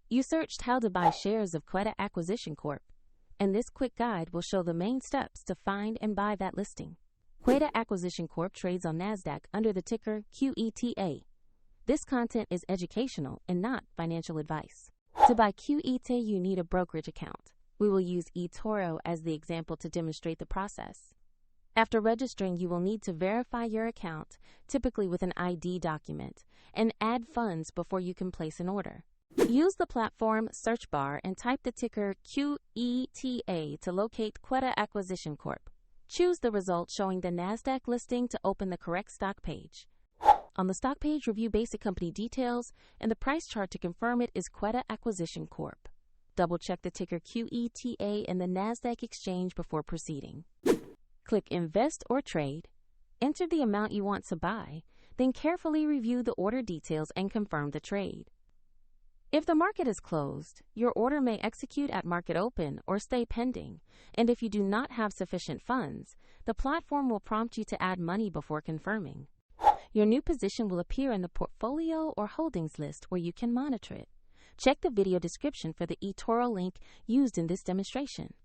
You searched how to buy shares of Quetta Acquisition Corp, and this quick guide will show the main steps to find and buy that listing. Quetta Acquisition Corp trades on NASDAQ under the ticker QETA. This content is educational and not financial advice. To buy QETA, you need a brokerage account. We will use eToro as the example to demonstrate the process. After registering, you will need to verify your account, typically with an ID document, and add funds before you can place an order. Use the platform search bar and type the ticker QETA to locate Quetta Acquisition Corp. Choose the result showing the NASDAQ listing to open the correct stock page. On the stock page, review basic company details and the price chart to confirm it is Quetta Acquisition Corp. Double-check the ticker QETA in the NASDAQ exchange before proceeding. Click Invest or Trade, enter the amount you want to buy, then carefully review the order details and confirm the trade. If the market is closed, your order may execute at market open or stay pending, and if you do not have sufficient funds, the platform will prompt you to add money before confirming. Your new position will appear in the portfolio or holdings list where you can monitor it. Check the video description for the eToro link used in this demonstration.